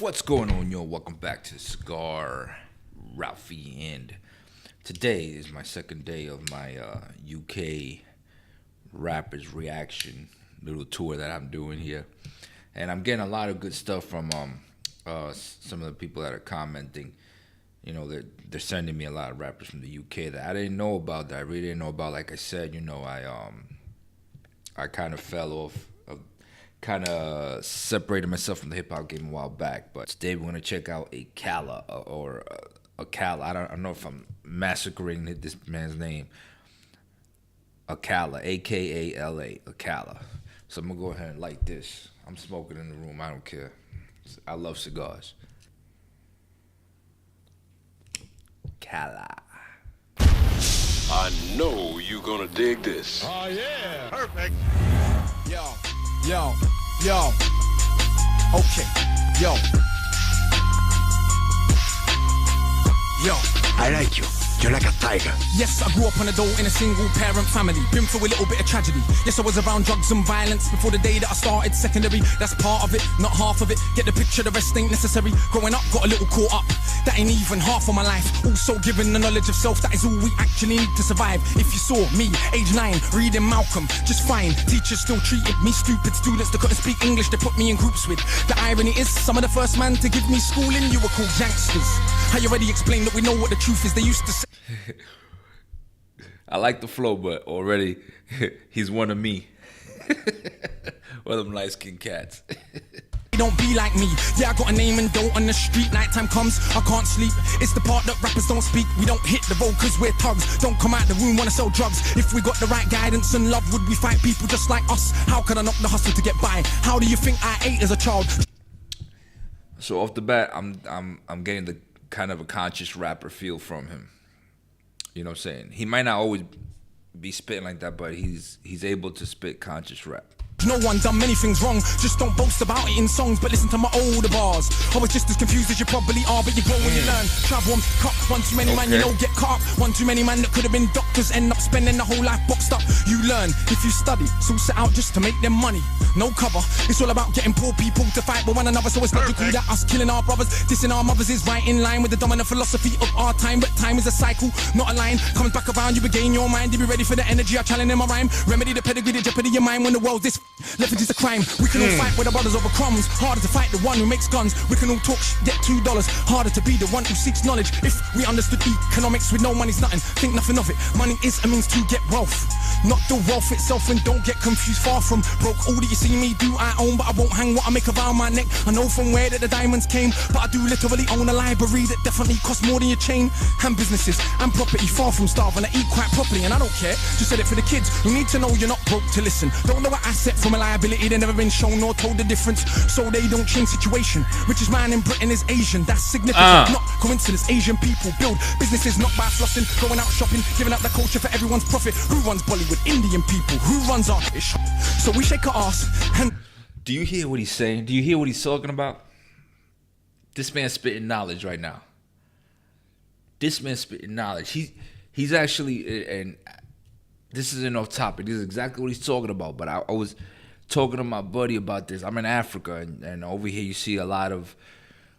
What's going on, yo? Welcome back to Cigar Ralphie, and today is my second day of my UK rappers reaction little tour that I'm doing here, and I'm getting a lot of good stuff from some of the people that are commenting. You know, they're sending me a lot of rappers from the UK that I didn't know about, that I really didn't know about. Like I said, you know, I kind of fell off. Kind of separated myself from the hip hop game a while back, but today we're gonna check out Akala or Akala. I don't know if I'm massacring this man's name. Akala, Akala, Akala. So I'm gonna go ahead and light this. I'm smoking in the room. I don't care. I love cigars. Akala. I know you're gonna dig this. Oh yeah, perfect. Yo, okay, yo, I like you. You're like a tiger. yes, I grew up on a dole in a single parent family. Been through a little bit of tragedy. Yes, I was around drugs and violence before the day that I started secondary. That's part of it, not half of it. Get the picture, the rest ain't necessary. Growing up, got a little caught up. That ain't even half of my life. Also given the knowledge of self, that is all we actually need to survive. If you saw me, age 9, reading Malcolm, just fine. Teachers still treated me stupid. Students that couldn't speak English, they put me in groups with. The irony is, some of the first man to give me schooling, you were called youngsters. I already explained that we know what the truth is. They used to say I like the flow, but already he's one of me. One of them light-skinned cats. don't be like me. Yeah, I got a name and dough on the street. Nighttime comes, I can't sleep. It's the part that rappers don't speak. We don't hit the road cause we're thugs. Don't come out the room, wanna sell drugs. If we got the right guidance and love, would we fight people just like us? How could I knock the hustle to get by? How do you think I ate as a child? So off the bat, I'm getting the kind of a conscious rapper feel from him. You know what I'm saying? He might not always be spitting like that, but he's able to spit conscious rap. No one done many things wrong, just don't boast about it in songs, but listen to my older bars. I was just as confused as you probably are, but you grow when you learn. Travel and cut, one too many man, you know, get caught up. One too many man that could have been doctors, end up spending the whole life boxed up. You learn if you study, so set out just to make them money. No cover, it's all about getting poor people to fight with one another, so it's logical that us killing our brothers, dissing our mothers is right in line with the dominant philosophy of our time. But time is a cycle, not a line. Comes back around, you regain your mind, you be ready for the energy I challenge in my rhyme. Remedy the pedigree, the jeopardy of your mind when the world's this leverage is a crime. We can all fight with our brothers over crumbs. Harder to fight the one who makes guns. We can all talk get $2. Harder to be the one who seeks knowledge. If we understood economics with no money's nothing, think nothing of it. Money is a means to get wealth, not the wealth itself. And don't get confused, far from broke. All that you see me do I own, but I won't hang what I make around my neck. I know from where that the diamonds came, but I do literally own a library that definitely costs more than your chain. And businesses and property, far from starving. I eat quite properly and I don't care. Just said it for the kids who need to know you're not broke to listen. Don't know an asset from a liability. They never been shown or told the difference, so they don't change situation. Richest man in Britain is Asian, that's significant. Not coincidence. Asian people build businesses not by flossing, going out shopping, giving up the culture for everyone's profit. Who runs Bollywood? Indian people. Who runs our ish? So we shake our ass and Do you hear what he's saying? Do you hear what he's talking about? This man's spitting knowledge right now. This man's spitting knowledge. He's actually, and this isn't off topic. This is exactly what he's talking about. But I was talking to my buddy about this. I'm in Africa, and over here you see a lot of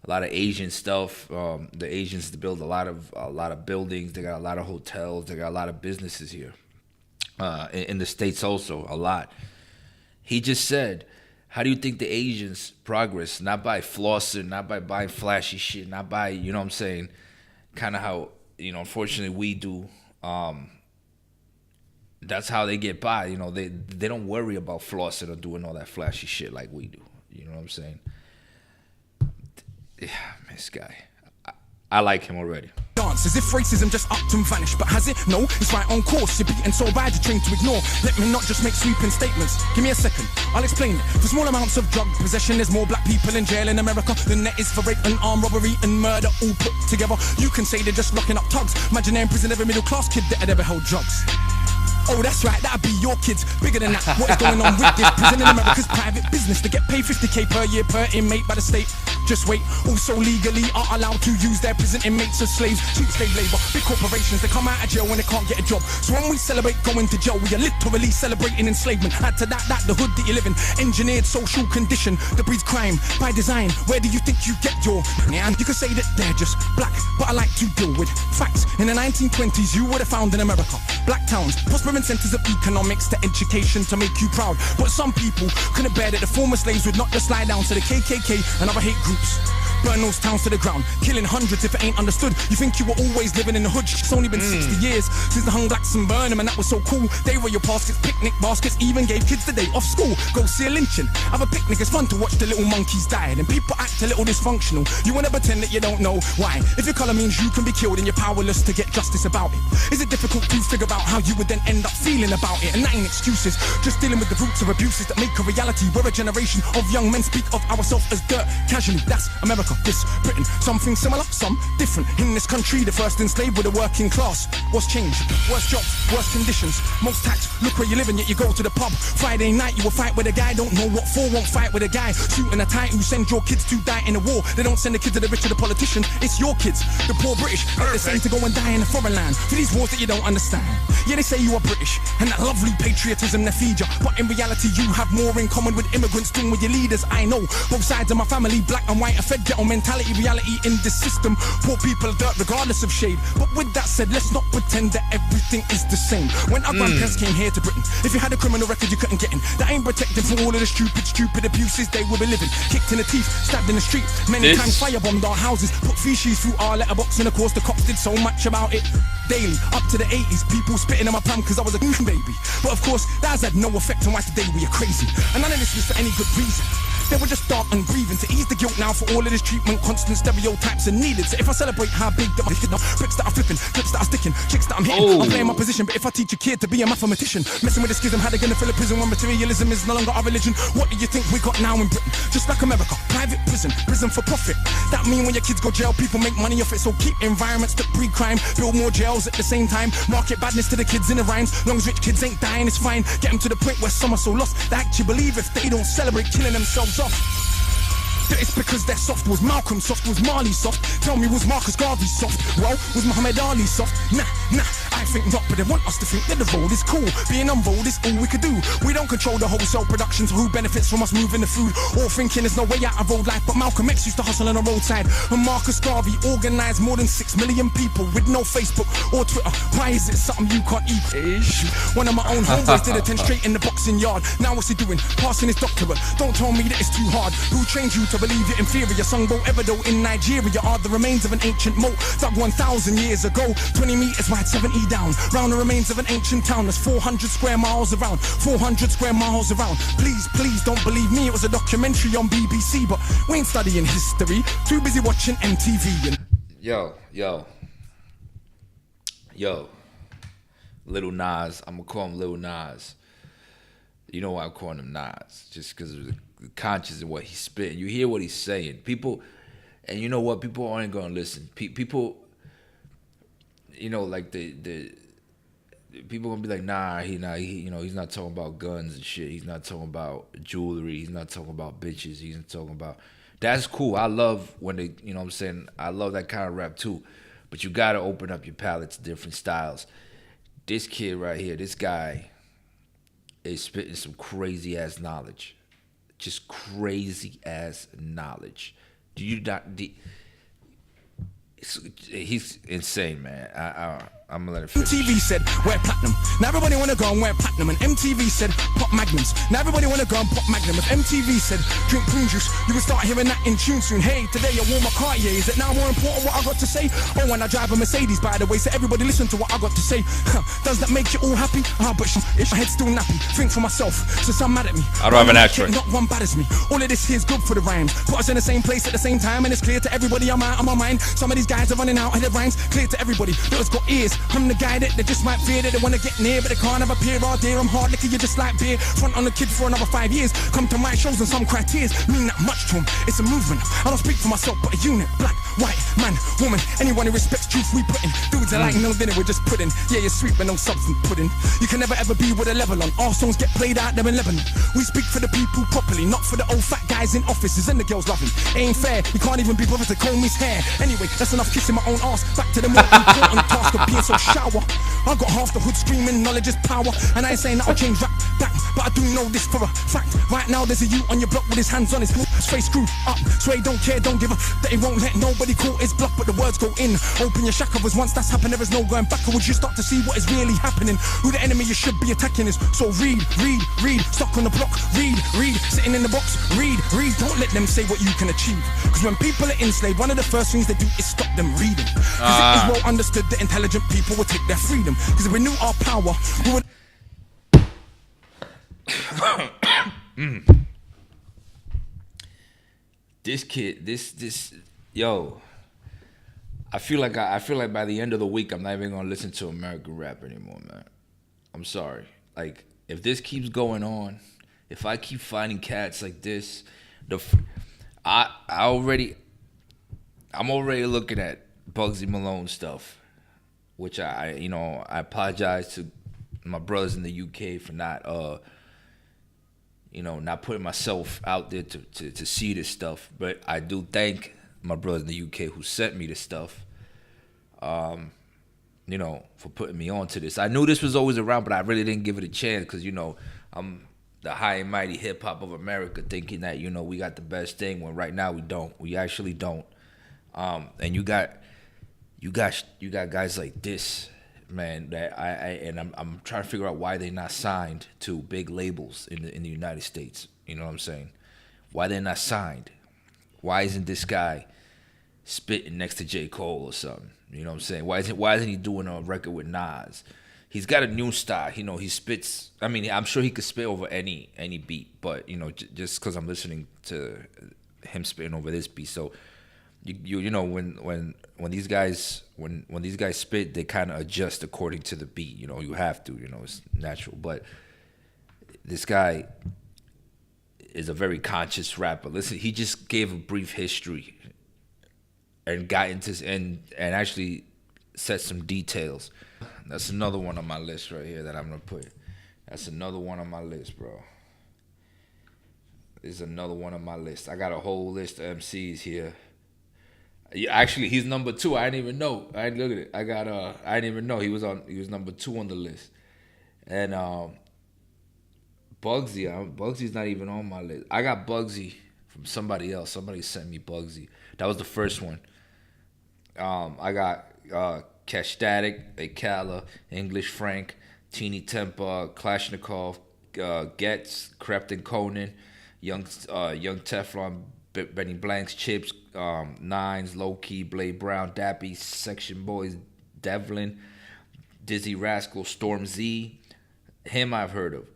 Asian stuff. The Asians build a lot of buildings. They got a lot of hotels. They got a lot of businesses here. In the States also, a lot. He just said, how do you think the Asians progress? Not by flossing, not by buying flashy shit, not by, you know what I'm saying, kind of how, you know, unfortunately we do. That's how they get by. You know, they don't worry about flossing or doing all that flashy shit like we do. You know what I'm saying? Yeah, this guy. I like him already. dance as if racism just upped and vanished. But has it? No, it's right on course. You're beaten so bad you're trained to ignore. Let me not just make sweeping statements. Give me a second, I'll explain it. For small amounts of drug possession, there's more black people in jail in America than there is for rape and armed robbery and murder all put together. You can say they're just locking up thugs. Imagine they're in prison every middle class kid that had ever held drugs. Oh, that's right, that'd be your kids. Bigger than that, what is going on with this? Prison in America's private business. They get paid $50K per year per inmate by the state. Just wait, also legally are allowed to use their prison inmates as slaves. Cheap slave labor, big corporations, they come out of jail when they can't get a job. So when we celebrate going to jail, we are literally celebrating enslavement. Add to that the hood that you live in, engineered social condition that breeds crime by design. Where do you think you get your? And you can say that they're just black, but I like to deal with facts. In the 1920s, you would have found in America black towns, prospering centers of economics to education to make you proud. But some people couldn't bear that the former slaves would not just slide down to the KKK and other hate groups. Burn those towns to the ground, killing hundreds if it ain't understood. You think you were always living in the hood? It's only been 60 years since the hung blacks and burn them, and that was so cool. They were your baskets, picnic baskets, even gave kids the day off school. Go see a lynching, have a picnic, it's fun to watch the little monkeys die. And people act a little dysfunctional. You wanna pretend that you don't know why. If your color means you can be killed and you're powerless to get justice about it, is it difficult to figure out how you would then end up feeling about it? And that ain't excuses, just dealing with the roots of abuses that make a reality. We're a generation of young men speak of ourselves as dirt casually. That's America, this Britain. Something similar, some different. In this country, the first enslaved were the working class. What's changed? Worse jobs, worse conditions, most tax. Look where you live and yet you go to the pub. Friday night you will fight with a guy, don't know what for. Won't fight with a guy shooting a tie who send your kids to die in a war. They don't send the kids to the rich or the politician. It's your kids, the poor British, get the same to go and die in a foreign land for these wars that you don't understand. Yeah, they say you are British and that lovely patriotism they feed you, but in reality you have more in common with immigrants than with your leaders. I know both sides of my family, black and white, a fed ghetto mentality. Reality in this system, poor people are dirt regardless of shade. But with that said, let's not pretend that everything is the same. When our grandparents came here to Britain, if you had a criminal record you couldn't get in. That ain't protected from all of the stupid abuses they will be living. Kicked in the teeth, stabbed in the street, many times firebombed our houses, put feces through our letterbox, and of course the cops did so much about it. Daily, up to the 80s, people spitting on my pram cause I was a baby. But of course, that has had no effect on why today we are crazy. And none of this was for any good reason. They were just dark and grieving to ease the guilt now for all of this treatment. Constant stereotypes are needed. So if I celebrate how big that my bricks that are flipping, clips that are sticking, chicks that I'm hitting, I'm playing my position. But if I teach a kid to be a mathematician, messing with the schism, how they gonna fill a prison when materialism is no longer our religion? What do you think we got now in Britain? Just like America, private prison, prison for profit. That mean when your kids go jail, people make money off it. So keep environments that breed crime, build more jails at the same time. Market badness to the kids in the rhymes. Long as rich kids ain't dying, it's fine. Get them to the point where some are so lost they actually believe if they don't celebrate killing themselves off. That it's because they're soft. Was Malcolm soft? Was Marley soft? Tell me, was Marcus Garvey soft? Well, was Muhammad Ali soft? Nah, I think not, but they want us to think that the road is cool. Being on road is all we could do. We don't control the wholesale production, so who benefits from us moving the food? Or thinking there's no way out of road life, but Malcolm X used to hustle on the roadside. And Marcus Garvey organized more than 6 million people with no Facebook or Twitter. Why is it something you can't eat? One of my own homeboys did 10 straight in the boxing yard. Now what's he doing? Passing his doctorate. Don't tell me that it's too hard. Who trained you to believe you're inferior? Songbo Ebedo in Nigeria are the remains of an ancient moat dug 1,000 years ago. 20 meters wide, 70 down. Round the remains of an ancient town that's 400 square miles around. 400 square miles around. Please don't believe me. It was a documentary on BBC, but we ain't studying history. Too busy watching MTV. And Yo. Little Nas. I'm gonna call him Little Nas. You know why I'm calling him Nas? Just because of the conscious of what he's spitting. You hear what he's saying. People, and you know what? People aren't gonna listen. People, you know, like the people gonna be like, nah, he's not talking about guns and shit. He's not talking about jewelry. He's not talking about bitches. He's not talking about. That's cool. I love when they, you know what I'm saying? I love that kind of rap too. But you gotta open up your palette to different styles. This kid right here, this guy is spitting some crazy ass knowledge. Just crazy ass knowledge. Do you not? He's insane, man. I'm gonna let it finish. MTV said wear platinum. Now everybody wanna go and wear platinum. And MTV said pop magnums. Now everybody wanna go and pop magnum. If MTV said drink prune juice, you will start hearing that in tune soon. Hey, today I wore my Cartier. Is it now more important what I got to say? Oh, and I drive a Mercedes, by the way. So everybody listen to what I got to say. Does that make you all happy? But my head's still nappy. Think for myself. So some mad at me. I don't have an accent. Not one bad as me. All of this here's good for the rhymes. Put us in the same place at the same time, and it's clear to everybody I'm out of my mind. Some of these guys are running out of their rhymes. Clear to everybody that has got ears. I'm the guy that they just might fear, that they wanna get near, but they can't have a peer. All dear, I'm hard liquor, you just like beer. Front on the kid for another 5 years. Come to my shows and some criteria mean that much to them. It's a movement. I don't speak for myself, but a unit. Black, white man, woman, anyone who respects truth we put in. Dudes are like no dinner, we're just pudding. Yeah, you're sweet but no substance pudding. You can never ever be with a level on. Our songs get played out there in Lebanon. We speak for the people properly, not for the old fat guys in offices and the girls loving. Ain't fair, you can't even be bothered to comb his hair. Anyway, that's enough kissing my own ass. Back to the more important task of being so shower. I got half the hood screaming, knowledge is power. And I ain't saying that I'll change rap back, but I do know this for a fact. Right now there's a youth on your block with his hands on his straight screwed up. Sway don't care, don't give a that he won't let nobody call his bluff, but the words go in. Open your shackles, once that's happened, there is no going backwards. You start to see what is really happening. Who the enemy you should be attacking is. So read, stuck on the block, read, sitting in the box, read. Don't let them say what you can achieve. Cause when people are enslaved, one of the first things they do is stop them reading. Cause it is well understood that intelligent people will take their freedom. Cause if we knew our power, we would. This kid, yo, I feel like by the end of the week I'm not even gonna listen to American rap anymore, man. I'm sorry. Like, if this keeps going on, if I keep finding cats like this, I'm already looking at Bugsy Malone stuff, which I apologize to my brothers in the UK for not not putting myself out there to see this stuff. But I do thank my brothers in the UK who sent me this stuff, for putting me on to this. I knew this was always around, but I really didn't give it a chance because, I'm the high and mighty hip-hop of America thinking that, we got the best thing when right now we don't. We actually don't. And you got guys like this, man, that I'm trying to figure out why they're not signed to big labels in the United States. You know what I'm saying? Why they're not signed? Why isn't this guy spitting next to J. Cole or something? You know what I'm saying? Why isn't he doing a record with Nas? He's got a new style. He spits. I mean, I'm sure he could spit over any beat, but just because I'm listening to him spitting over this beat, so when these guys spit, they kind of adjust according to the beat. You have to. It's natural. But this guy is a very conscious rapper. Listen, he just gave a brief history and got into and actually set some details. That's another one on my list right here that I'm gonna put. That's another one on my list, bro. There's another one on my list. I got a whole list of MCs here. Yeah, actually, he's number 2. I didn't even know. I didn't look at it. I didn't even know he was number 2 on the list. And Bugsy's not even on my list. I got Bugsy from somebody else. Somebody sent me Bugsy. That was the first one. I got Cash Static, Akala, English Frank, Teeny Tempa, Kalashnikov, Getz, Crepton Conan, Young Teflon, Benny Blanks, Chips, Nines, Low Key, Blade Brown, Dappy, Section Boys, Devlin, Dizzy Rascal, Storm Z. Him I've heard of.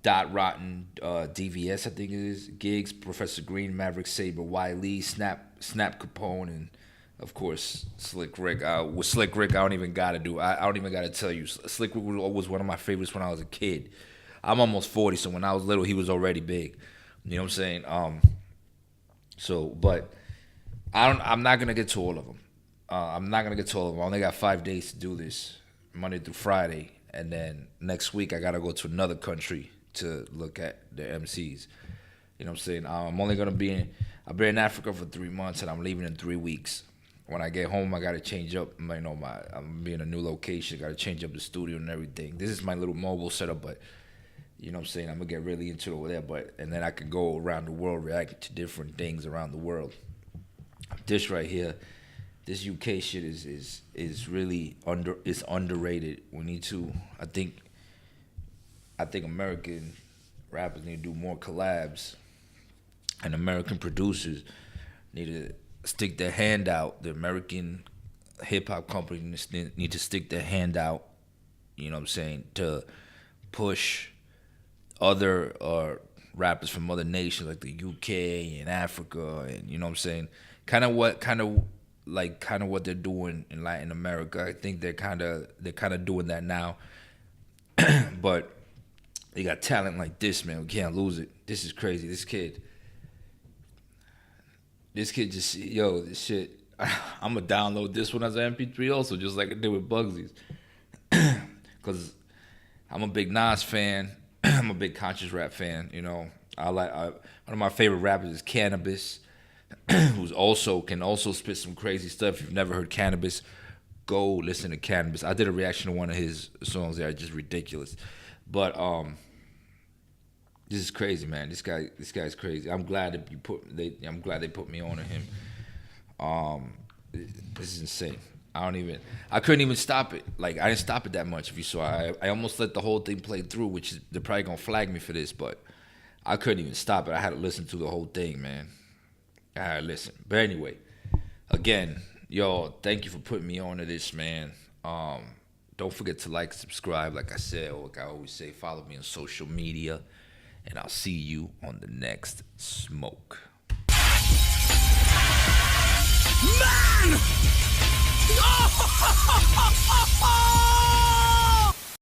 Dot Rotten, DVS I think it is, Gigs, Professor Green, Maverick Saber, Wiley, Snap Capone, and of course Slick Rick. With Slick Rick, I don't even gotta tell you. Slick Rick was one of my favorites when I was a kid. I'm almost 40, so when I was little, he was already big. You know what I'm saying? But I'm not gonna get to all of them. I only got 5 days to do this, Monday through Friday, and then next week I gotta go to another country to look at the MCs. You know what I'm saying? I'm only gonna I've been in Africa for 3 months, and I'm leaving in 3 weeks. When I get home, I gotta change up. I'm gonna be in a new location. Gotta change up the studio and everything. This is my little mobile setup, but you know what I'm saying? I'm gonna get really into it over there, and then I could go around the world reacting to different things around the world. This right here, this UK shit is really underrated. We need to. I think American rappers need to do more collabs, and American producers need to stick their hand out. The American hip hop companies need to stick their hand out. You know what I'm saying? To push other rappers from other nations like the UK and Africa, and you know what I'm saying, kind of what they're doing in Latin America. I think they're kind of doing that now. But they got talent like this, man. We can't lose it. This is crazy. This kid, this kid just, yo, this shit, I'm going to download this one as an MP3 also, just like I did with Bugsy's. Because I'm a big Nas fan. I'm a big conscious rap fan, you know. One of my favorite rappers is Cannabis, who's can also spit some crazy stuff. If you've never heard Cannabis, go listen to Cannabis. I did a reaction to one of his songs that are just ridiculous. But this is crazy, man. This guy's crazy. I'm glad that I'm glad they put me on to him. This is insane. I couldn't even stop it. Like, I didn't stop it that much. If you saw, I almost let the whole thing play through, which they're probably gonna flag me for this, but I couldn't even stop it. I had to listen to the whole thing, man. I had to listen. But anyway, again, yo, thank you for putting me on to this, man. Don't forget to like, subscribe, like I said, or like I always say, follow me on social media, and I'll see you on the next smoke. Man!